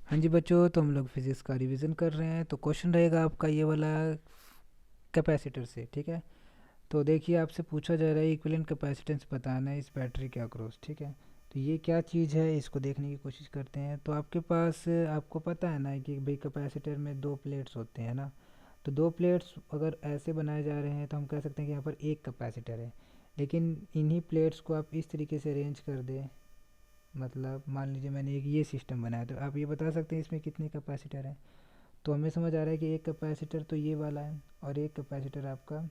हाँ जी बच्चों, तो हम लोग फिजिक्स का रिवीजन कर रहे हैं। तो क्वेश्चन रहेगा आपका ये वाला कैपेसिटर से। ठीक है, तो देखिए आपसे पूछा जा रहा है इक्विवेलेंट कैपेसिटेंस बताना है इस बैटरी के अक्रॉस। ठीक है, तो ये क्या चीज़ है इसको देखने की कोशिश करते हैं। तो आपके पास आपको पता है ना कि भाई कैपेसिटर में दो प्लेट्स होते हैं ना। तो दो प्लेट्स अगर ऐसे बनाए जा रहे हैं तो हम कह सकते हैं कि यहाँ पर एक कैपेसिटर है। लेकिन इन्हीं प्लेट्स को आप इस तरीके से अरेंज कर दें, मतलब मान लीजिए मैंने एक ये सिस्टम बनाया, तो आप ये बता सकते हैं इसमें कितने कैपेसिटर हैं। तो हमें समझ आ रहा है कि एक कैपेसिटर तो ये वाला है और एक कैपेसिटर आपका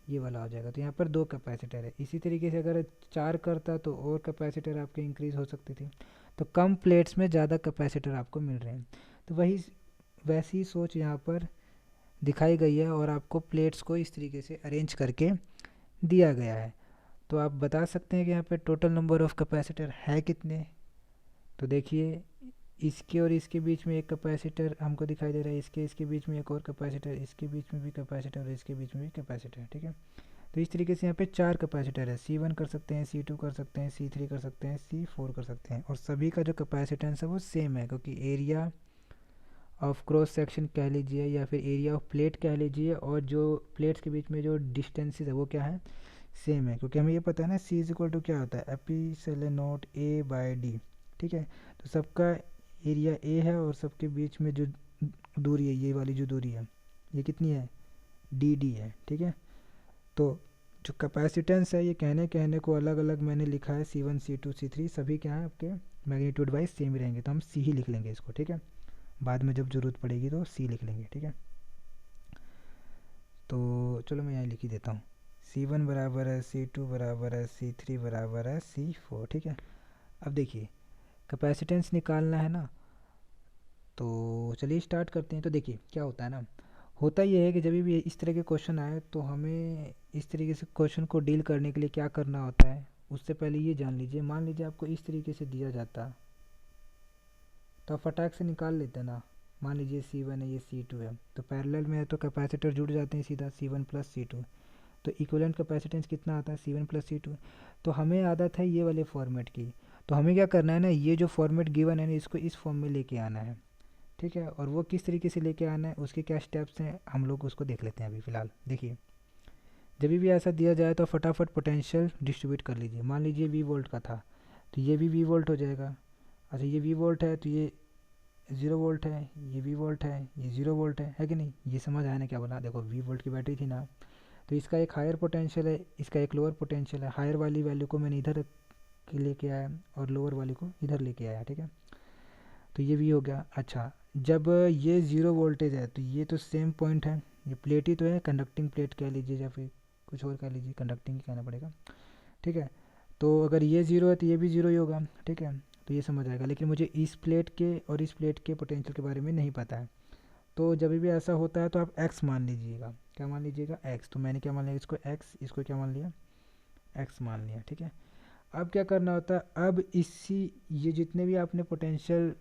ये वाला हो जाएगा। तो यहाँ पर दो कैपेसिटर है। इसी तरीके से अगर चार करता तो और कैपेसिटर आपके इंक्रीज़ हो सकती थी। तो कम प्लेट्स में ज़्यादा कैपेसिटर आपको मिल रहे हैं। तो वही वैसी सोच यहाँ पर दिखाई गई है और आपको प्लेट्स को इस तरीके से अरेंज करके दिया गया है। तो आप बता सकते हैं कि यहाँ पे टोटल नंबर ऑफ़ कैपेसिटर है कितने। तो देखिए इसके और इसके बीच में एक कैपेसिटर हमको दिखाई दे रहा है, इसके इसके बीच में एक और कैपेसिटर, इसके बीच में भी कैपेसिटर और इसके बीच में भी कैपेसिटर। ठीक है, तो इस तरीके से यहाँ पे चार कैपेसिटर है। C1 कर सकते हैं, C2 कर सकते हैं, C3 कर सकते हैं, C4 कर सकते हैं। और सभी का जो कैपेसिटेंस है वो सेम है, क्योंकि एरिया ऑफ क्रॉस सेक्शन कह लीजिए या फिर एरिया ऑफ प्लेट कह लीजिए, और जो प्लेट्स के बीच में जो डिस्टेंसेस है वो क्या है, सेम है। क्योंकि हमें ये पता है ना C इज इक्वल टू क्या होता है, एपिसिलॉन A बाय डी। ठीक है, तो सबका एरिया A है और सबके बीच में जो दूरी है, ये वाली जो दूरी है ये कितनी है, डी है। ठीक है, तो जो कैपेसिटेंस है ये कहने कहने को अलग अलग मैंने लिखा है, C1 C2 C3 सभी क्या है आपके मैग्नीट्यूड वाइज सेम ही रहेंगे, तो हम C ही लिख लेंगे इसको। ठीक है, बाद में जब ज़रूरत पड़ेगी तो C लिख लेंगे। ठीक है, तो चलो मैं यहाँ लिख ही देता हूँ। C1 बराबर है C2 बराबर है C3 बराबर है C4। ठीक है, अब देखिए कैपेसिटेंस निकालना है ना, तो चलिए स्टार्ट करते हैं। तो देखिए क्या होता है ना, होता ये है कि जब भी इस तरह के क्वेश्चन आए तो हमें इस तरीके से क्वेश्चन को डील करने के लिए क्या करना होता है, उससे पहले ये जान लीजिए। मान लीजिए आपको इस तरीके से दिया जाता तो आप फटाक से निकाल लेते ना। मान लीजिए C1 है, ये C2 है, तो पैरेलल में है तो कैपेसिटर जुड़ जाते हैं सीधा C1 प्लस C2। तो इक्विवेलेंट कैपेसिटेंस कितना आता है, C1 प्लस C2। तो हमें आदत है ये वाले फॉर्मेट की। तो हमें क्या करना है ना, ये जो फॉर्मेट गिवन है ना इसको इस फॉर्म में लेके आना है। ठीक है, और वो किस तरीके से लेके आना है, उसके क्या स्टेप्स हैं हम लोग उसको देख लेते हैं अभी फ़िलहाल। देखिए जब भी ऐसा दिया जाए तो फटाफट पोटेंशियल डिस्ट्रीब्यूट कर लीजिए। मान लीजिए V वोल्ट का था तो ये भी V वोल्ट हो जाएगा। अच्छा ये V वोल्ट है तो ये 0 वोल्ट है, ये V वोल्ट है, ये 0 वोल्ट है कि नहीं। ये समझ आया ना क्या बोला, देखो V वोल्ट की बैटरी थी ना, तो इसका एक हायर पोटेंशियल है, इसका एक लोअर पोटेंशियल है। हायर वाली वैल्यू को मैंने इधर लेके आया और लोअर वाली को इधर लेके आया। ठीक है, तो ये भी हो गया। अच्छा जब ये 0 वोल्टेज है तो ये तो सेम पॉइंट है, ये प्लेट ही तो है, कंडक्टिंग प्लेट कह लीजिए या फिर कुछ और कह लीजिए, कंडक्टिंग ही कहना पड़ेगा। ठीक है, तो अगर ये ज़ीरो है तो ये भी ज़ीरो ही होगा। ठीक है, तो ये समझ आएगा। लेकिन मुझे इस प्लेट के और इस प्लेट के पोटेंशियल के बारे में नहीं पता है। तो जब भी ऐसा होता है तो आप x मान लीजिएगा। क्या मान लीजिएगा, x। तो मैंने क्या मान लिया, इसको x, इसको क्या मान लिया, x मान लिया। ठीक है, अब क्या करना होता है, अब इसी ये जितने भी आपने पोटेंशियल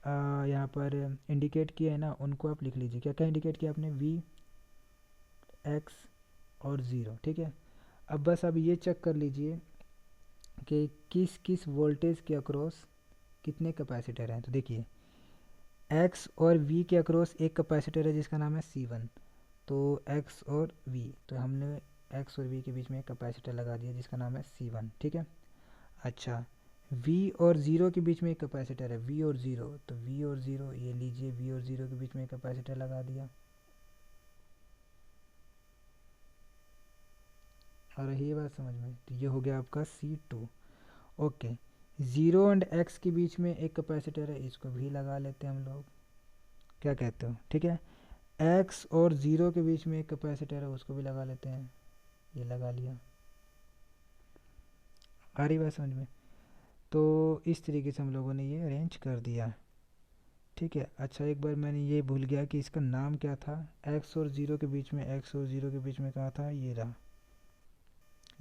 यहाँ पर इंडिकेट किया है ना उनको आप लिख लीजिए। क्या क्या इंडिकेट किया आपने, v, x और 0। ठीक है, अब बस अब ये चेक कर लीजिए कि किस किस वोल्टेज के अक्रॉस कितने कैपेसिटर हैं। तो देखिए x और v के अक्रॉस एक कैपेसिटर है जिसका नाम है C1। तो x और v, तो हमने x और v के बीच में एक कैपेसिटर लगा दिया जिसका नाम है C1। ठीक है, अच्छा v और 0 के बीच में एक कैपेसिटर है, v और 0, तो v और 0 ये लीजिए, v और 0 के बीच में एक कैपेसिटर लगा दिया। और रही ये बात समझ में, तो ये हो गया आपका C2। ओके, 0 एंड x के बीच में एक कैपेसिटर है, इसको भी लगा लेते हैं हम लोग। क्या कहते हो, ठीक है। x और 0 के बीच में एक कैपेसिटर है, उसको भी लगा लेते हैं, ये लगा लिया। आ रही बात समझ में। तो इस तरीके से हम लोगों ने ये अरेंज कर दिया। ठीक है, अच्छा एक बार मैंने ये भूल गया कि इसका नाम क्या था। x और 0 के बीच में, x और 0 के बीच में कहा था, ये रहा,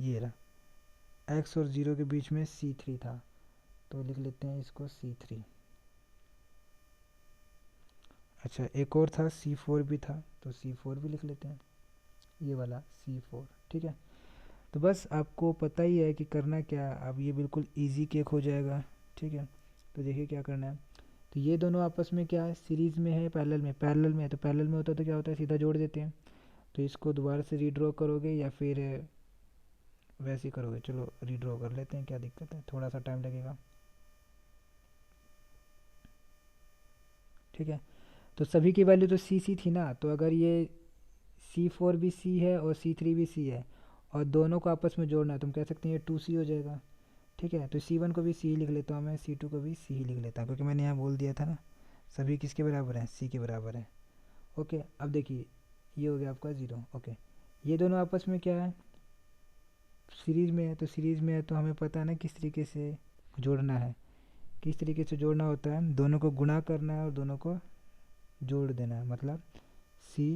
ये रहा। x और 0 के बीच में C3 था, तो लिख लेते हैं इसको C3। अच्छा एक और था C4 भी था, तो C4 भी लिख लेते हैं, ये वाला C4। ठीक है, तो बस आपको पता ही है कि करना क्या है। अब ये बिल्कुल इजी केक हो जाएगा। ठीक है, तो देखिए क्या करना है, तो ये दोनों आपस में क्या है, सीरीज में है, पैरेलल में है। तो पैरेलल में होता है तो क्या होता है, सीधा जोड़ देते हैं। तो इसको दोबारा से रीड्रॉ करोगे या फिर वैसे ही करोगे, चलो रीड्रॉ कर लेते हैं, क्या दिक्कत है, थोड़ा सा टाइम लगेगा। ठीक है, तो सभी की वैल्यू तो सी सी थी ना, तो अगर ये सी फोर भी सी है और सी थ्री भी सी है और दोनों को आपस में जोड़ना है, तुम कह सकते हैं ये टू सी हो जाएगा। ठीक है, तो सी वन को भी सी ही लिख लेता हूँ मैं, सी टू को भी सी ही लिख लेता हूँ, क्योंकि मैंने यहाँ बोल दिया था ना सभी किसके बराबर हैं, सी के बराबर है। ओके, अब देखिए ये हो गया आपका ज़ीरो। ओके, ये दोनों आपस में क्या है, सीरीज़ में है। तो सीरीज़ में है तो हमें पता है ना किस तरीके से जोड़ना है। किस तरीके से जोड़ना होता है, दोनों को गुणा करना है और दोनों को जोड़ देना है। मतलब C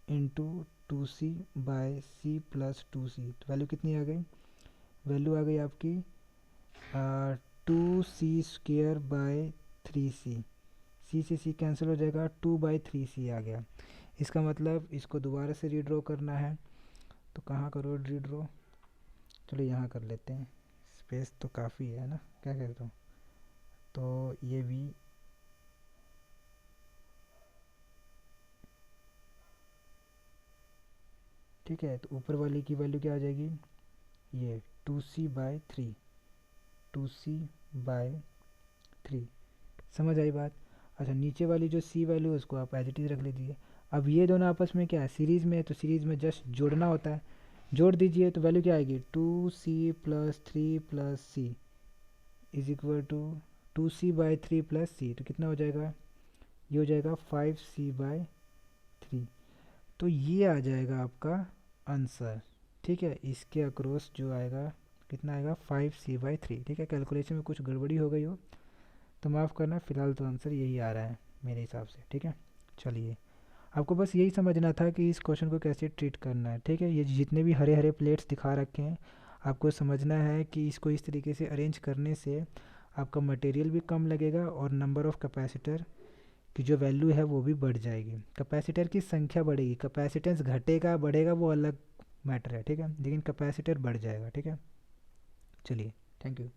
into two C by C plus two C, तो वैल्यू कितनी आ गई, वैल्यू आ गई आपकी two C square by three C. C से सी कैंसिल हो जाएगा, टू बाई थ्री सी आ गया। इसका मतलब इसको दोबारा से रीड्रॉ करना है, तो कहाँ करो रीड्रॉ, चलो यहाँ कर लेते हैं, स्पेस तो काफ़ी है ना, क्या कहते हो। तो ये भी ठीक है, तो ऊपर वाली की वैल्यू क्या आ जाएगी, ये two C by three, two C by three. समझ आई बात। अच्छा, नीचे वाली जो सी वैल्यू है उसको आप एज इट इज़ रख लीजिए। अब ये दोनों आपस में क्या है, सीरीज़ में है, तो सीरीज़ में जस्ट जोड़ना होता है, जोड़ दीजिए। तो वैल्यू क्या आएगी, two C plus three plus C is equal to two C by three plus C, तो कितना हो जाएगा, ये हो जाएगा फाइव सी बाई थ्री। तो ये आ जाएगा आपका आंसर। ठीक है, इसके अक्रॉस जो आएगा कितना आएगा, फाइव सी बाई थ्री। ठीक है, कैलकुलेशन में कुछ गड़बड़ी हो गई हो तो माफ़ करना, फ़िलहाल तो आंसर यही आ रहा है मेरे हिसाब से। ठीक है, चलिए, आपको बस यही समझना था कि इस क्वेश्चन को कैसे ट्रीट करना है। ठीक है, ये जितने भी हरे हरे प्लेट्स दिखा रखे हैं, आपको समझना है कि इसको इस तरीके से अरेंज करने से आपका मटेरियल भी कम लगेगा और नंबर ऑफ़ कैपेसिटर की जो वैल्यू है वो भी बढ़ जाएगी। कैपेसिटर की संख्या बढ़ेगी, कैपेसिटेंस घटेगा बढ़ेगा वो अलग मैटर है। ठीक है, लेकिन कैपेसिटर बढ़ जाएगा। ठीक है, चलिए, थैंक यू।